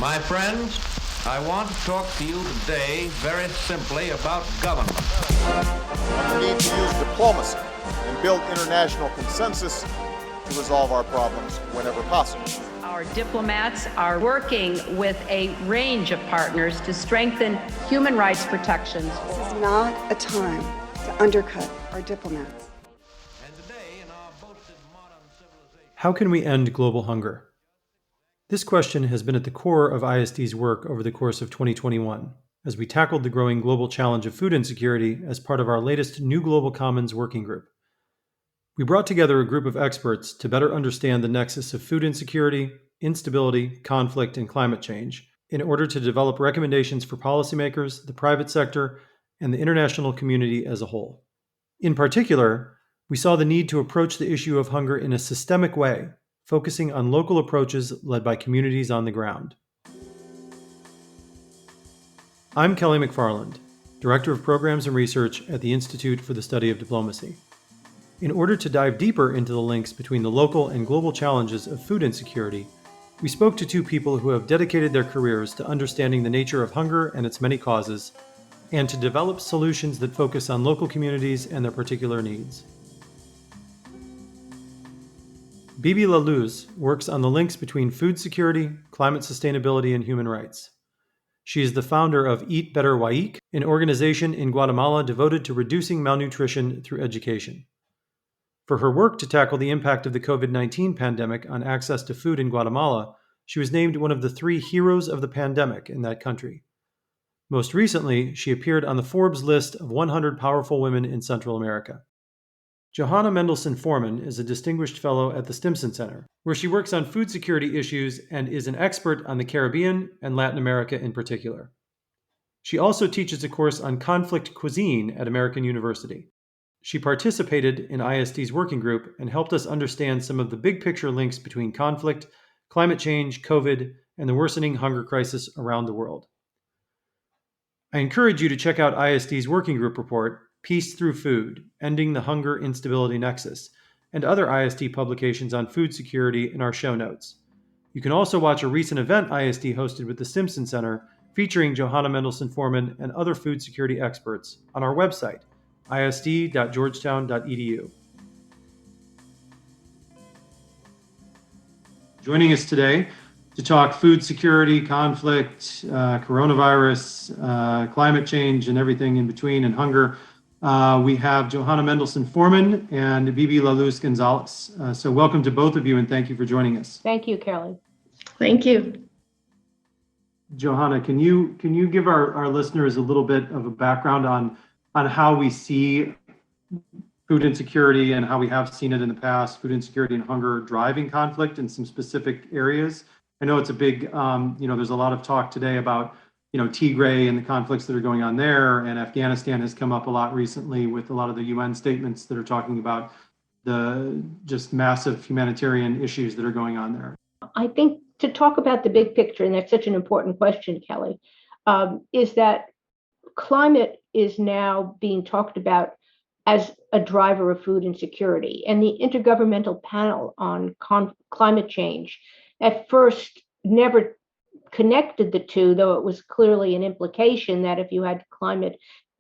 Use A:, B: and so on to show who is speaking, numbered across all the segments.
A: My friends, I want to talk to you today very simply about government.
B: We need to use diplomacy and build international consensus to resolve our problems whenever possible.
C: Our diplomats are working with a range of partners to strengthen human rights protections.
D: This is not a time to undercut our diplomats.
A: And today, in our boasted modern civilization...
E: How can we end global hunger? This question has been at the core of ISD's work over the course of 2021, as we tackled the growing global challenge of food insecurity as part of our latest New Global Commons working group. We brought together a group of experts to better understand the nexus of food insecurity, instability, conflict, and climate change in order to develop recommendations for policymakers, the private sector, and the international community as a whole. In particular, we saw the need to approach the issue of hunger in a systemic way, focusing on local approaches led by communities on the ground. I'm Kelly McFarland, Director of Programs and Research at the Institute for the Study of Diplomacy. In order to dive deeper into the links between the local and global challenges of food insecurity, we spoke to two people who have dedicated their careers to understanding the nature of hunger and its many causes, and to develop solutions that focus on local communities and their particular needs. Bibi La Luz works on the links between food security, climate sustainability, and human rights. She is the founder of Eat Better Waik, an organization in Guatemala devoted to reducing malnutrition through education. For her work to tackle the impact of the COVID-19 pandemic on access to food in Guatemala, she was named one of the 3 heroes of the pandemic in that country. Most recently, she appeared on the Forbes list of 100 powerful women in Central America. Johanna Mendelson Forman is a distinguished fellow at the Stimson Center, where she works on food security issues and is an expert on the Caribbean and Latin America in particular. She also teaches a course on conflict cuisine at American University. She participated in ISD's working group and helped us understand some of the big picture links between conflict, climate change, COVID, and the worsening hunger crisis around the world. I encourage you to check out ISD's working group report, Peace Through Food, Ending the Hunger-Instability Nexus, and other ISD publications on food security in our show notes. You can also watch a recent event ISD hosted with the Stimson Center featuring Johanna Mendelson Forman and other food security experts on our website, isd.georgetown.edu. Joining us today to talk food security, conflict, coronavirus, climate change, and everything in between, and hunger, we have Johanna Mendelson Forman and Bibi La Luz Gonzalez. So welcome to both of you, and thank you for joining us.
C: Thank you, Kelly.
F: Thank you.
E: Johanna, can you give our listeners a little bit of a background on how we see food insecurity and how we have seen it in the past, food insecurity and hunger driving conflict in some specific areas? I know it's a big, there's a lot of talk today about, Tigray and the conflicts that are going on there, and Afghanistan has come up a lot recently with a lot of the UN statements that are talking about the just massive humanitarian issues that are going on there.
F: I think to talk about the big picture, and that's such an important question, Kelly, is that climate is now being talked about as a driver of food insecurity. And the Intergovernmental Panel on Climate Change at first never connected the two, though it was clearly an implication that if you had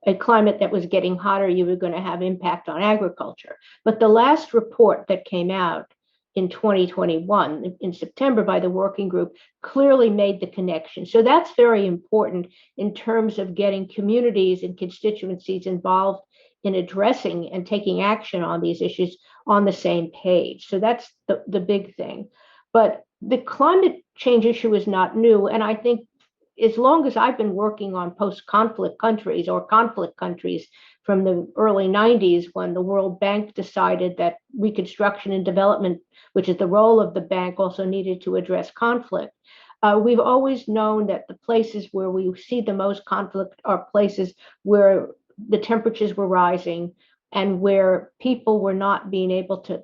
F: a climate that was getting hotter, you were going to have impact on agriculture. But the last report that came out in 2021, in September, by the working group, clearly made the connection. So that's very important in terms of getting communities and constituencies involved in addressing and taking action on these issues on the same page. So that's the big thing. But the climate change issue is not new. And I think as long as I've been working on post-conflict countries or conflict countries from the early 90s, when the World Bank decided that reconstruction and development, which is the role of the bank, also needed to address conflict, we've always known that the places where we see the most conflict are places where the temperatures were rising and where people were not being able to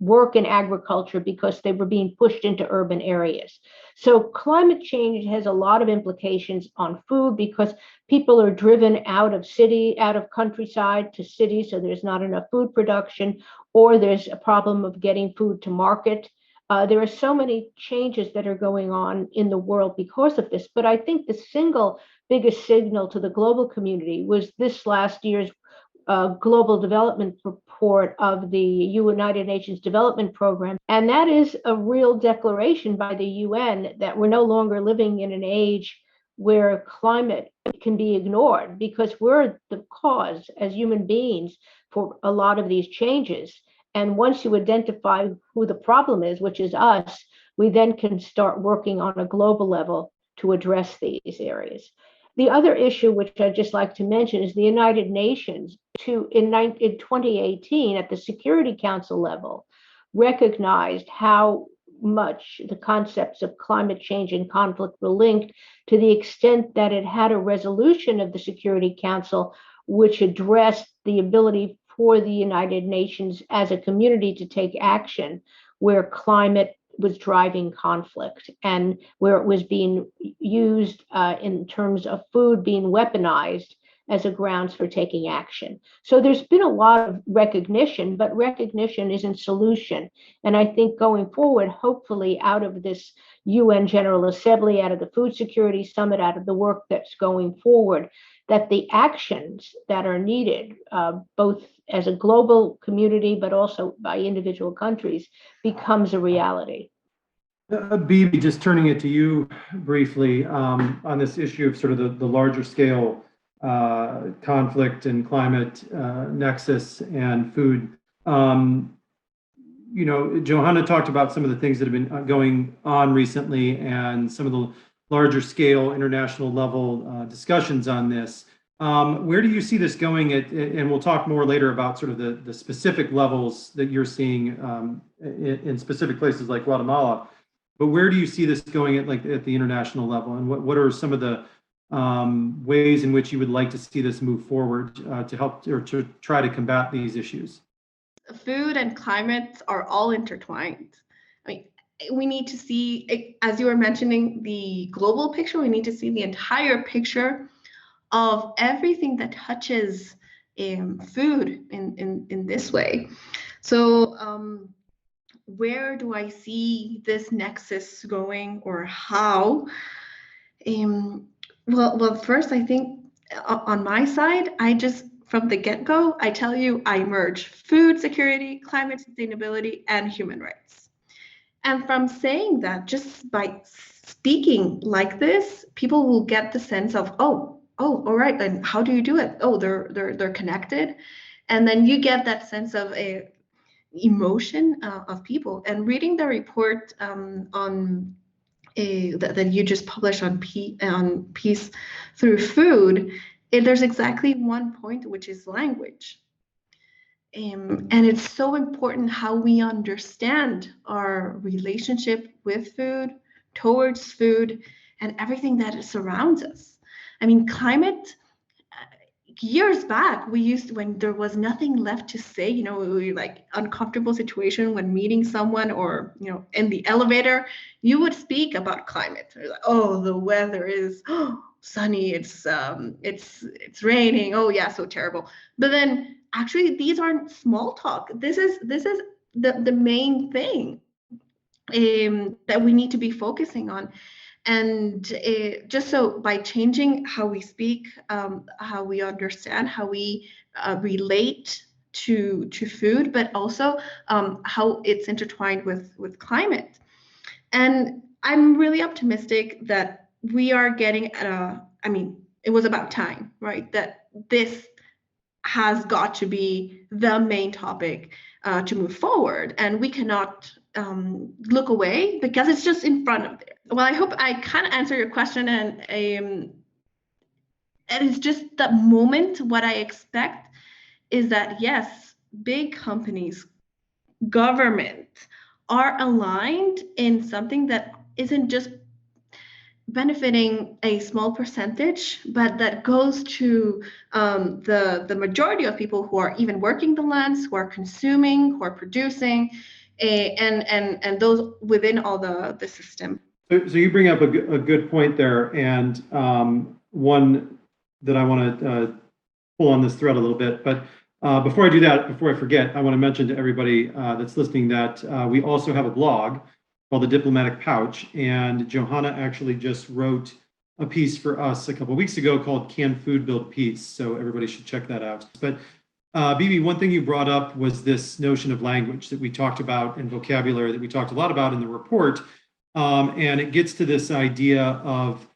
F: work in agriculture because they were being pushed into urban areas. So climate change has a lot of implications on food because people are driven out of countryside to cities, so there's not enough food production, or there's a problem of getting food to market. There are so many changes that are going on in the world because of this. But I think the single biggest signal to the global community was this last year's Global Development Report of the United Nations Development Program. And that is a real declaration by the UN that we're no longer living in an age where climate can be ignored, because we're the cause as human beings for a lot of these changes. And once you identify who the problem is, which is us, we then can start working on a global level to address these areas. The other issue, which I'd just like to mention, is the United Nations in 2018 at the Security Council level recognized how much the concepts of climate change and conflict were linked, to the extent that it had a resolution of the Security Council which addressed the ability for the United Nations as a community to take action where climate was driving conflict, and where it was being used in terms of food being weaponized as a grounds for taking action. So there's been a lot of recognition, but recognition isn't solution. And I think going forward, hopefully out of this UN General Assembly, out of the Food Security Summit, out of the work that's going forward, that the actions that are needed, both as a global community, but also by individual countries, becomes a reality.
E: Bibi, just turning it to you briefly on this issue of sort of the larger scale conflict and climate nexus and food. Johanna talked about some of the things that have been going on recently and some of the larger scale international level discussions on this. Where do you see this going and we'll talk more later about sort of the specific levels that you're seeing in specific places like Guatemala. But where do you see this going at the international level, and what are some of the ways in which you would like to see this move forward to help or to try to combat these issues?
G: Food and climate are all intertwined. I mean, we need to see, as you were mentioning, the global picture. We need to see the entire picture of everything that touches food in this way. So where do I see this nexus going, or how? Well, first, I think on my side, from the get-go, I tell you, I merge food security, climate sustainability, and human rights. And from saying that, just by speaking like this, people will get the sense of, oh, all right, and how do you do it? Oh, they're connected. And then you get that sense of a emotion of people. And reading the report that you just published on Peace Through Food, there's exactly one point, which is language. And it's so important how we understand our relationship with food, towards food, and everything that surrounds us. I mean, climate, years back, we used, when there was nothing left to say, we were like uncomfortable situation when meeting someone, or, in the elevator, you would speak about climate. Like, oh, the weather is sunny, it's raining, oh yeah, so terrible. But then actually these aren't small talk. This is the main thing that we need to be focusing on. And just so by changing how we speak, how we understand, how we relate to food, but also how it's intertwined with climate. And I'm really optimistic that we are getting at it was about time, right? That this has got to be the main topic to move forward. And we cannot look away because it's just in front of there. Well, I hope I kind of answer your question, and it's just the moment. What I expect is that, yes, big companies, government are aligned in something that isn't just benefiting a small percentage, but that goes to the majority of people who are even working the lands, who are consuming, who are producing, and those within all the system.
E: So you bring up a good point there, and one that I want to pull on this thread a little bit. But before I do that, before I forget, I want to mention to everybody that's listening that we also have a blog called The Diplomatic Pouch. And Johanna actually just wrote a piece for us a couple of weeks ago called Can Food Build Peace? So everybody should check that out. But Bibi, one thing you brought up was this notion of language that we talked about and vocabulary that we talked a lot about in the report. And it gets to this idea of,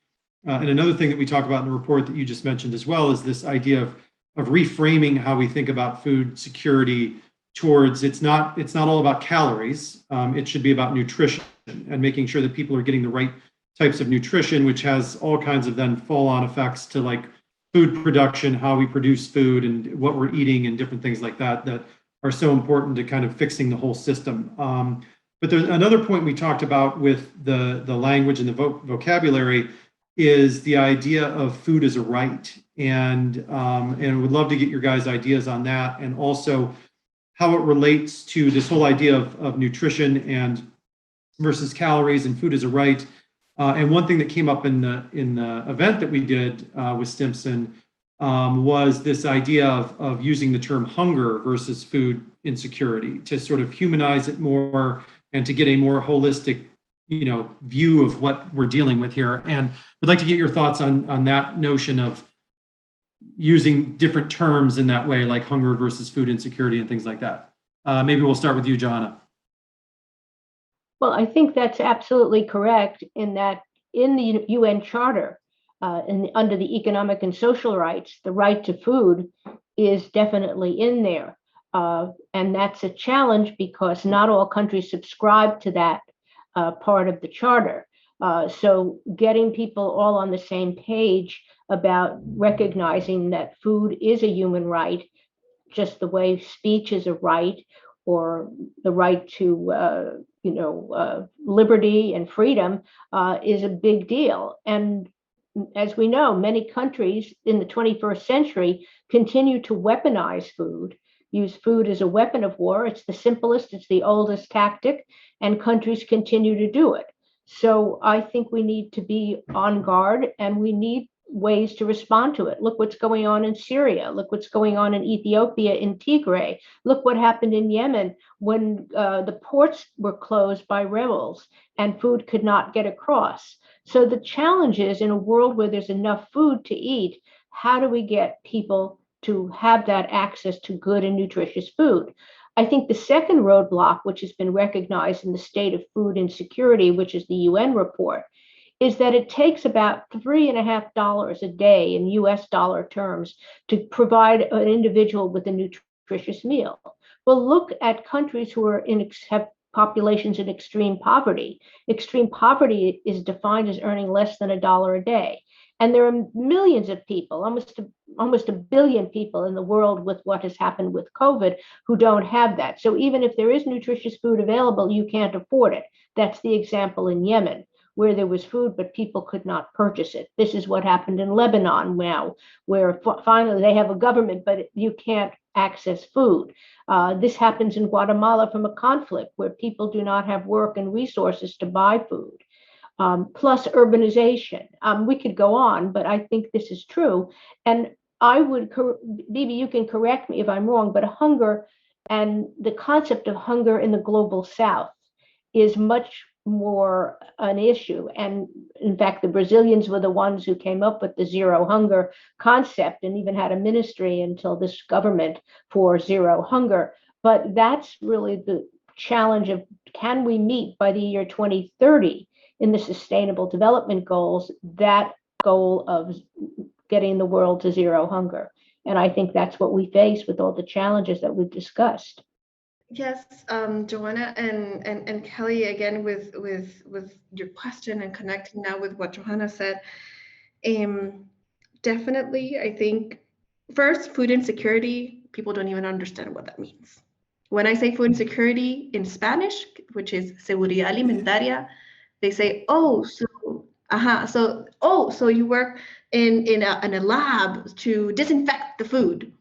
E: and another thing that we talk about in the report that you just mentioned as well is this idea of reframing how we think about food security towards it's not all about calories. It should be about nutrition and making sure that people are getting the right types of nutrition, which has all kinds of then fall-on effects to like food production, how we produce food and what we're eating and different things like that that are so important to kind of fixing the whole system. But there's another point we talked about with the language and the vocabulary is the idea of food as a right. And would love to get your guys' ideas on that, and also how it relates to this whole idea of nutrition and versus calories and food as a right. And one thing that came up in the event that we did with Stimson was this idea of using the term hunger versus food insecurity to sort of humanize it more and to get a more holistic, view of what we're dealing with here. And we'd like to get your thoughts on that notion of using different terms in that way, like hunger versus food insecurity and things like that. Maybe we'll start with you, Johanna.
F: Well, I think that's absolutely correct in that in the UN Charter, under the economic and social rights, the right to food is definitely in there. And that's a challenge because not all countries subscribe to that part of the Charter. So getting people all on the same page about recognizing that food is a human right, just the way speech is a right, or the right to liberty and freedom is a big deal. And as we know, many countries in the 21st century continue to weaponize food, use food as a weapon of war. It's the simplest, it's the oldest tactic, and countries continue to do it. So I think we need to be on guard, and we need ways to respond to it. Look what's going on in Syria. Look what's going on in Ethiopia, in Tigray. Look what happened in Yemen when the ports were closed by rebels and food could not get across. So the challenge is, in a world where there's enough food to eat, how do we get people to have that access to good and nutritious food? I think the second roadblock, which has been recognized in the State of Food Insecurity, which is the UN report, is that it takes about $3.50 a day in US dollar terms to provide an individual with a nutritious meal. Well, look at countries who are have populations in extreme poverty. Extreme poverty is defined as earning less than $1 a day. And there are millions of people, almost a billion people in the world with what has happened with COVID who don't have that. So even if there is nutritious food available, you can't afford it. That's the example in Yemen, where there was food, but people could not purchase it. This is what happened in Lebanon now, where finally they have a government, but you can't access food. This happens in Guatemala from a conflict where people do not have work and resources to buy food. Plus urbanization. We could go on, but I think this is true. And I would, Bibi, you can correct me if I'm wrong, but hunger and the concept of hunger in the global South is much more an issue. And in fact, the Brazilians were the ones who came up with the zero hunger concept and even had a ministry until this government for zero hunger. But that's really the challenge of, can we meet by the year 2030 in the Sustainable Development Goals, that goal of getting the world to zero hunger? And I think that's what we face with all the challenges that we've discussed.
G: Yes, Johanna and Kelly, again with your question and connecting now with what Johanna said, definitely, I think first, food insecurity, people don't even understand what that means. When I say food insecurity in Spanish, which is seguridad alimentaria, they say, oh, so you work in a lab to disinfect the food.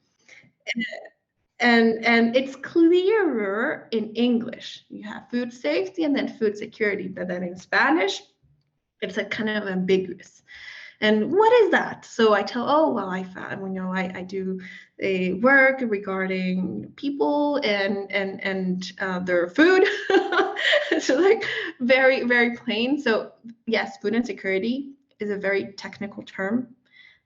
G: And it's clearer in English. You have food safety and then food security, but then in Spanish, it's a kind of ambiguous. And what is that? So I tell, oh, well, I do a work regarding people and their food. So like very, very plain. So yes, food insecurity is a very technical term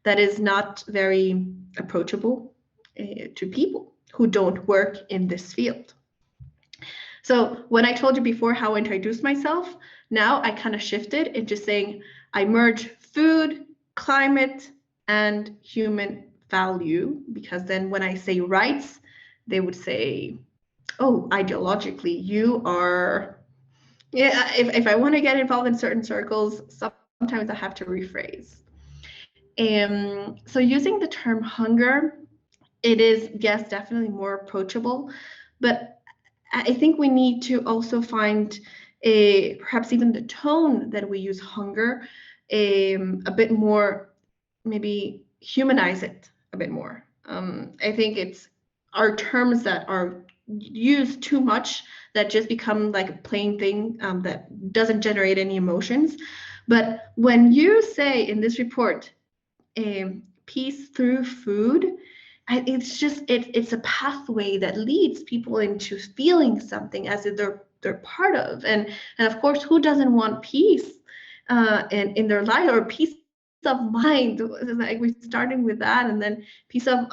G: that is not very approachable to people who don't work in this field. So when I told you before how I introduced myself, now I kind of shifted into saying I merge food, climate, and human value, because then when I say rights, they would say, oh, ideologically, you are, yeah, if I want to get involved in certain circles, sometimes I have to rephrase. So using the term hunger, it is, yes, definitely more approachable, but I think we need to also find perhaps even the tone that we use hunger a bit more, maybe humanize it a bit more. I think it's our terms that are used too much that just become like a plain thing that doesn't generate any emotions. But when you say in this report, peace through food, it's just it's a pathway that leads people into feeling something as if they're part of, and of course, who doesn't want peace in their life, or peace of mind? Like we're starting with that, and then peace of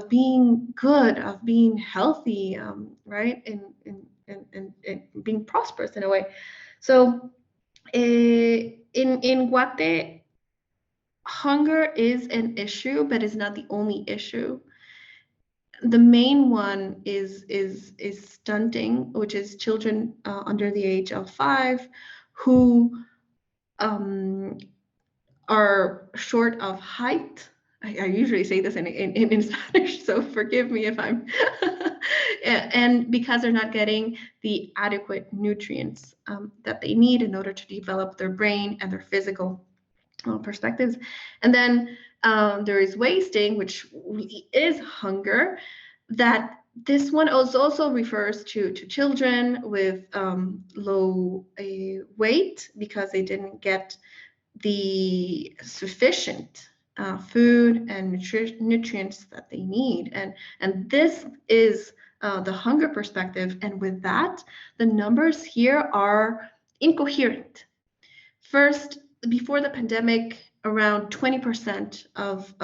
G: being good, of being healthy, right, and being prosperous in a way. So in Guate, hunger is an issue, but it's not the only issue. The main one is stunting, which is children under the age of 5 who are short of height. I usually say this in Spanish, so forgive me if I'm and because they're not getting the adequate nutrients that they need in order to develop their brain and their physical perspectives. And then there is wasting, which is hunger. That this one also refers to children with low weight because they didn't get the sufficient food and nutrients that they need. And this is the hunger perspective. And with that, the numbers here are incoherent. First, before the pandemic, around 20% of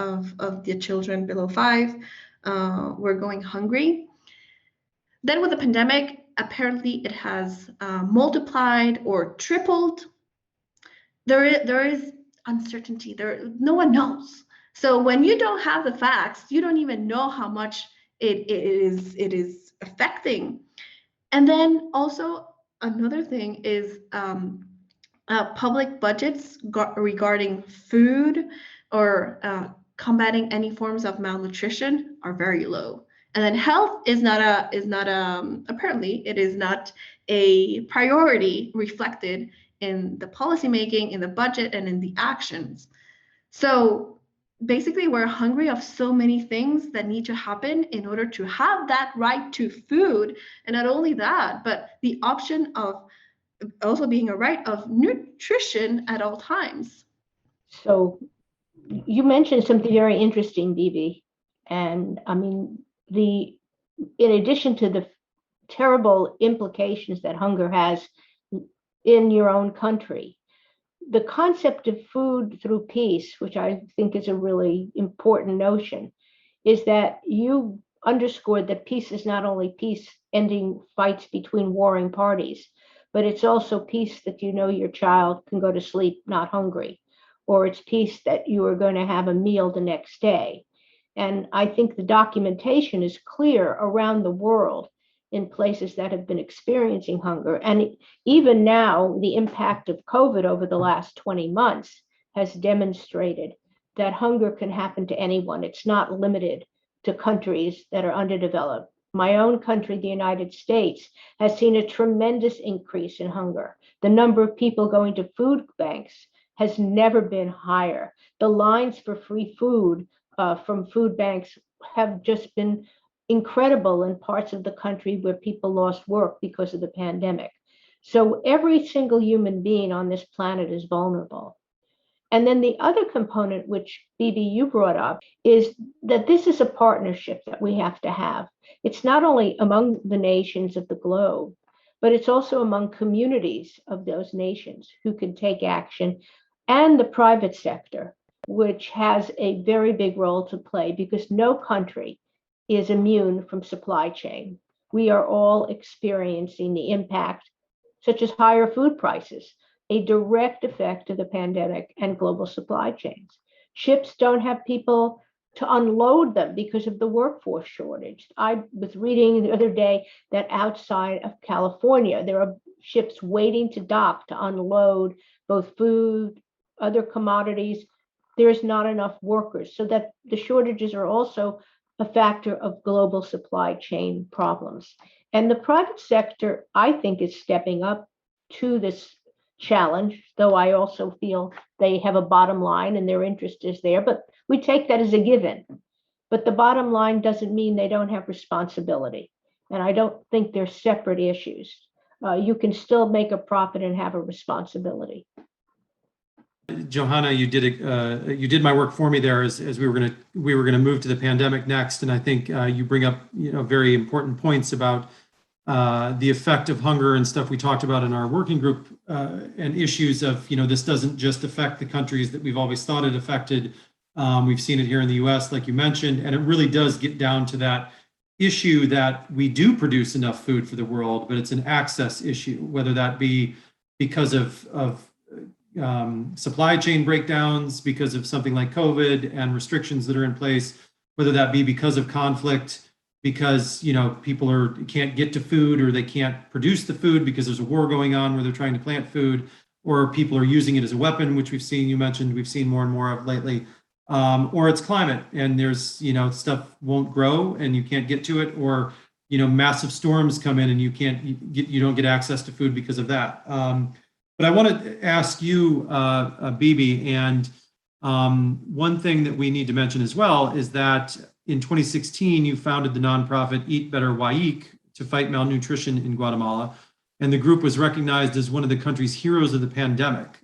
G: the children below 5 were going hungry. Then with the pandemic, apparently it has multiplied or tripled. There is uncertainty. No one knows. So when you don't have the facts, you don't even know how much it is affecting. And then also another thing is public budgets regarding food or combating any forms of malnutrition are very low. And then health is not apparently it is not a priority reflected in the policymaking, in the budget, and in the actions. So basically, we're hungry of so many things that need to happen in order to have that right to food. And not only that, but the option of also being a right of nutrition at all times.
F: So you mentioned something very interesting, Bibi. And I mean, in addition to the terrible implications that hunger has in your own country, the concept of food through peace, which I think is a really important notion, is that you underscored that peace is not only peace ending fights between warring parties, but it's also peace that you know your child can go to sleep not hungry, or it's peace that you are going to have a meal the next day. And I think the documentation is clear around the world in places that have been experiencing hunger. And even now, the impact of COVID over the last 20 months has demonstrated that hunger can happen to anyone. It's not limited to countries that are underdeveloped. My own country, the United States, has seen a tremendous increase in hunger. The number of people going to food banks has never been higher. The lines for free food from food banks have just been incredible in parts of the country where people lost work because of the pandemic. So every single human being on this planet is vulnerable. And then the other component, which Bibi, you brought up, is that this is a partnership that we have to have. It's not only among the nations of the globe, but it's also among communities of those nations who can take action, and the private sector, which has a very big role to play because no country is immune from supply chain. We are all experiencing the impact, such as higher food prices, a direct effect of the pandemic and global supply chains. Ships don't have people to unload them because of the workforce shortage. I was reading the other day that outside of California, there are ships waiting to dock to unload both food, other commodities. There's not enough workers, so that the shortages are also a factor of global supply chain problems. And the private sector, I think, is stepping up to this challenge, though I also feel they have a bottom line and their interest is there, but we take that as a given. But the bottom line doesn't mean they don't have responsibility. And I don't think they're separate issues. You can still make a profit and have a responsibility.
E: Johanna, you did my work for me there as we were gonna move to the pandemic next, and I think you bring up very important points about the effect of hunger and stuff we talked about in our working group, and issues of this doesn't just affect the countries that we've always thought it affected. We've seen it here in the U.S., like you mentioned, and it really does get down to that issue that we do produce enough food for the world, but it's an access issue, whether that be because of supply chain breakdowns, because of something like COVID and restrictions that are in place, whether that be because of conflict, because people can't get to food, or they can't produce the food because there's a war going on where they're trying to plant food, or people are using it as a weapon, which we've seen more and more of lately, or it's climate and there's stuff won't grow and you can't get to it, or massive storms come in and you don't get access to food because of that. But I want to ask you, Bibi, and one thing that we need to mention as well is that in 2016, you founded the nonprofit Eat Better Waik to fight malnutrition in Guatemala, and the group was recognized as one of the country's heroes of the pandemic.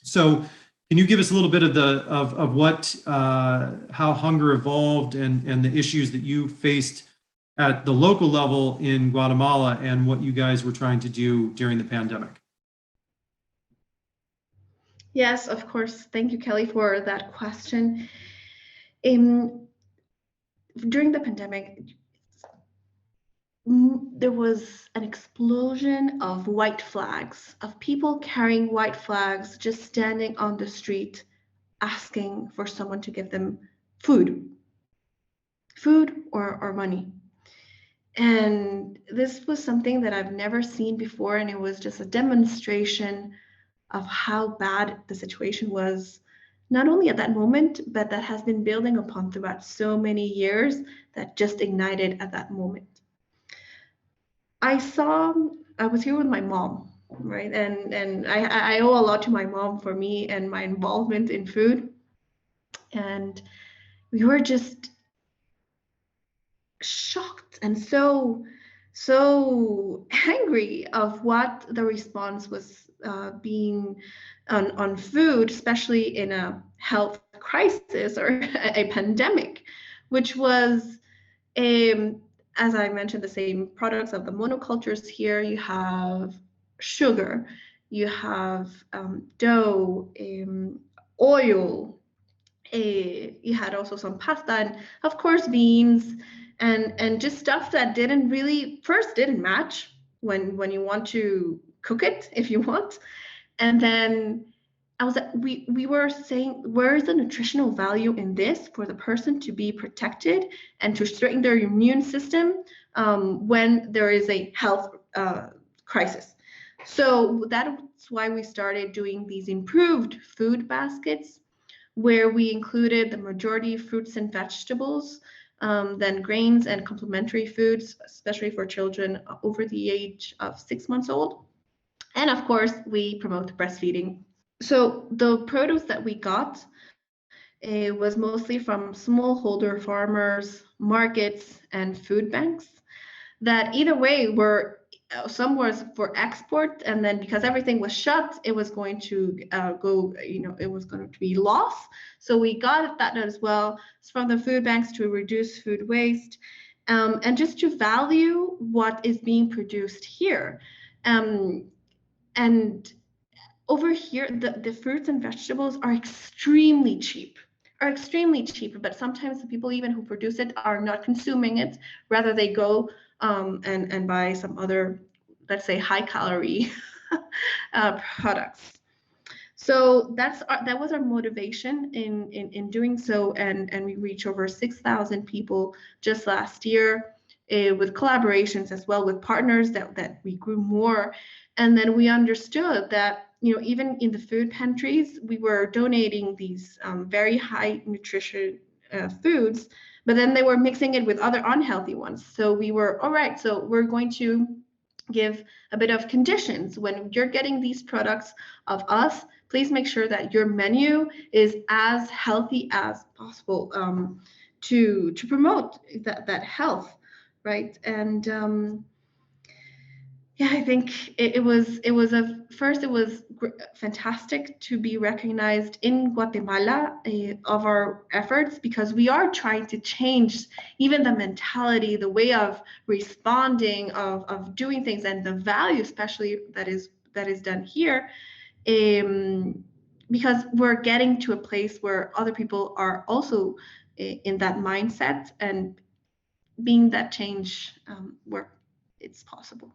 E: So, can you give us a little bit of what how hunger evolved and the issues that you faced at the local level in Guatemala, and what you guys were trying to do during the pandemic?
G: Yes, of course. Thank you, Kelly, for that question. During the pandemic, there was an explosion of white flags, of people carrying white flags, just standing on the street, asking for someone to give them food or money. And this was something that I've never seen before, and it was just a demonstration of how bad the situation was, not only at that moment, but that has been building upon throughout so many years that just ignited at that moment. I was here with my mom, right? And I owe a lot to my mom for me and my involvement in food. And we were just shocked and so angry of what the response was being on food, especially in a health crisis or a pandemic, which was, as I mentioned, the same products of the monocultures here. You have sugar, you have dough, oil, you had also some pasta, and of course beans, and just stuff that didn't match when you want to cook it, if you want. And then we were saying, where is the nutritional value in this for the person to be protected and to strengthen their immune system when there is a health crisis? So that's why we started doing these improved food baskets, where we included the majority fruits and vegetables, then grains and complementary foods, especially for children over the age of 6 months old. And of course, we promote breastfeeding. So the produce that we got was mostly from smallholder farmers, markets, and food banks that either way were some was for export, and then because everything was shut, it was going to go, it was going to be lost. So we got that as well from the food banks to reduce food waste, and just to value what is being produced here. And over here, the fruits and vegetables are extremely cheap. But sometimes the people even who produce it are not consuming it. Rather, they go and buy some other, let's say, high calorie products. So that was our motivation in doing so, and we reached over 6,000 people just last year, with collaborations as well with partners that we grew more. And then we understood that, even in the food pantries, we were donating these very high nutrition foods, but then they were mixing it with other unhealthy ones. So we were, all right, so we're going to give a bit of conditions. When you're getting these products of us, please make sure that your menu is as healthy as possible, to promote that health, right? And yeah, I think it was fantastic to be recognized in Guatemala of our efforts, because we are trying to change even the mentality, the way of responding, of doing things, and the value especially that is done here, because we're getting to a place where other people are also in that mindset and being that change where it's possible.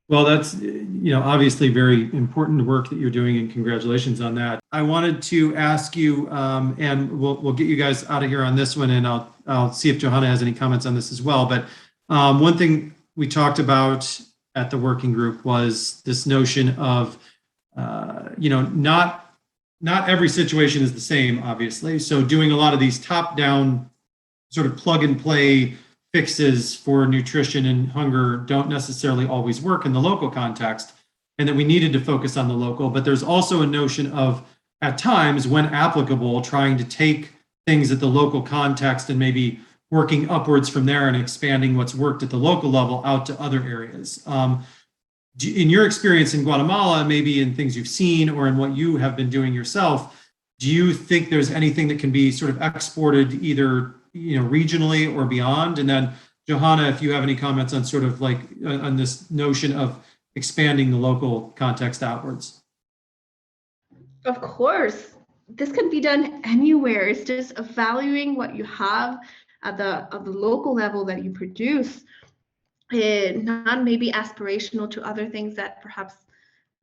E: Well, that's, obviously very important work that you're doing, and congratulations on that. I wanted to ask you, and we'll get you guys out of here on this one, and I'll see if Johanna has any comments on this as well. But one thing we talked about at the working group was this notion of, not every situation is the same, obviously. So doing a lot of these top-down sort of plug and play fixes for nutrition and hunger don't necessarily always work in the local context, and that we needed to focus on the local. But there's also a notion of, at times, when applicable, trying to take things at the local context and maybe working upwards from there and expanding what's worked at the local level out to other areas. In your experience in Guatemala, maybe in things you've seen or in what you have been doing yourself, do you think there's anything that can be sort of exported either regionally or beyond? And then Johanna, if you have any comments on sort of like on this notion of expanding the local context outwards.
G: Of course, this can be done anywhere. It's just valuing what you have at the local level that you produce, not maybe aspirational to other things that perhaps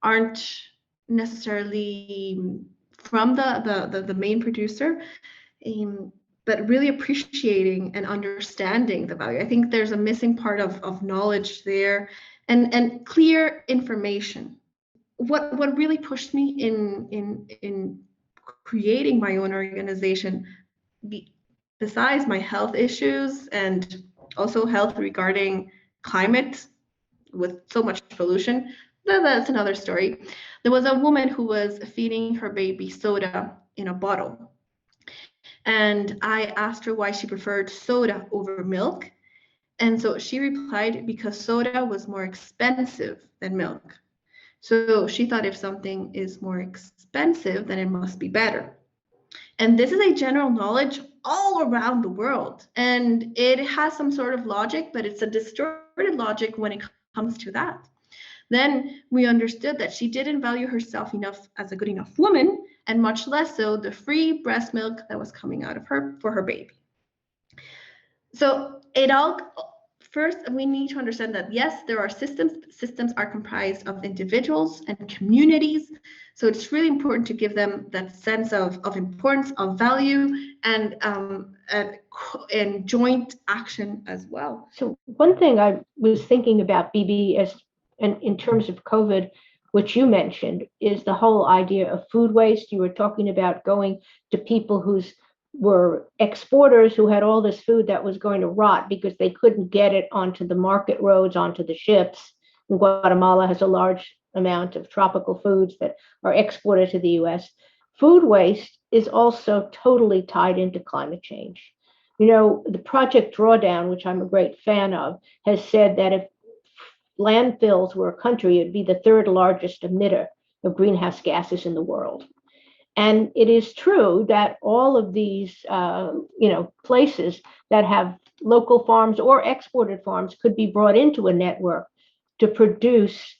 G: aren't necessarily from the main producer. But really appreciating and understanding the value. I think there's a missing part of knowledge there, and clear information. What really pushed me in creating my own organization, besides my health issues and also health regarding climate with so much pollution, that's another story. There was a woman who was feeding her baby soda in a bottle. And I asked her why she preferred soda over milk. And so she replied, because soda was more expensive than milk. So she thought if something is more expensive, then it must be better. And this is a general knowledge all around the world. And it has some sort of logic, but it's a distorted logic when it comes to that. Then we understood that she didn't value herself enough as a good enough woman, and much less so the free breast milk that was coming out of her for her baby. So first, we need to understand that, yes, there are systems. Systems are comprised of individuals and communities. So it's really important to give them that sense of importance, of value, and joint action as well.
F: So one thing I was thinking about, Bibi, and in terms of COVID, which you mentioned, is the whole idea of food waste. You were talking about going to people who were exporters who had all this food that was going to rot because they couldn't get it onto the market roads, onto the ships. And Guatemala has a large amount of tropical foods that are exported to the US. Food waste is also totally tied into climate change. The Project Drawdown, which I'm a great fan of, has said that if landfills were a country, it'd be the third largest emitter of greenhouse gases in the world. And it is true that all of these, places that have local farms or exported farms could be brought into a network to produce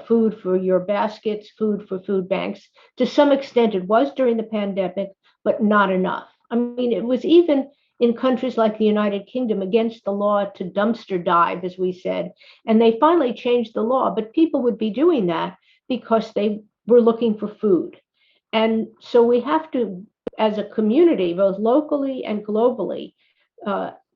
F: food for your baskets, food for food banks. To some extent, it was during the pandemic, but not enough. I mean, it was even in countries like the United Kingdom against the law to dumpster dive, as we said, and they finally changed the law, but people would be doing that because they were looking for food. And so we have to, as a community, both locally and globally,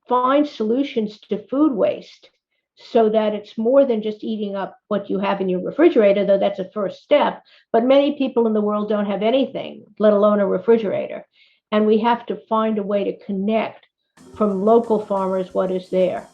F: find solutions to food waste so that it's more than just eating up what you have in your refrigerator, though that's a first step. But many people in the world don't have anything, let alone a refrigerator. And we have to find a way to connect from local farmers what is there.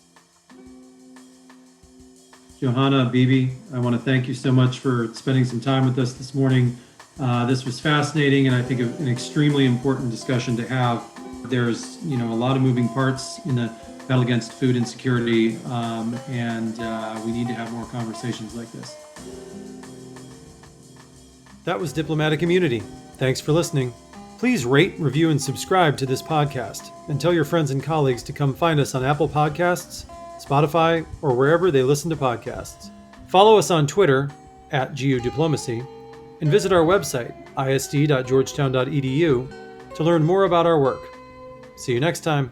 E: Johanna, Bibi, I want to thank you so much for spending some time with us this morning. This was fascinating and I think an extremely important discussion to have. There's, a lot of moving parts in the battle against food insecurity, and we need to have more conversations like this. That was Diplomatic Immunity. Thanks for listening. Please rate, review, and subscribe to this podcast, and tell your friends and colleagues to come find us on Apple Podcasts, Spotify, or wherever they listen to podcasts. Follow us on Twitter @GUDiplomacy, and visit our website, isd.georgetown.edu, to learn more about our work. See you next time.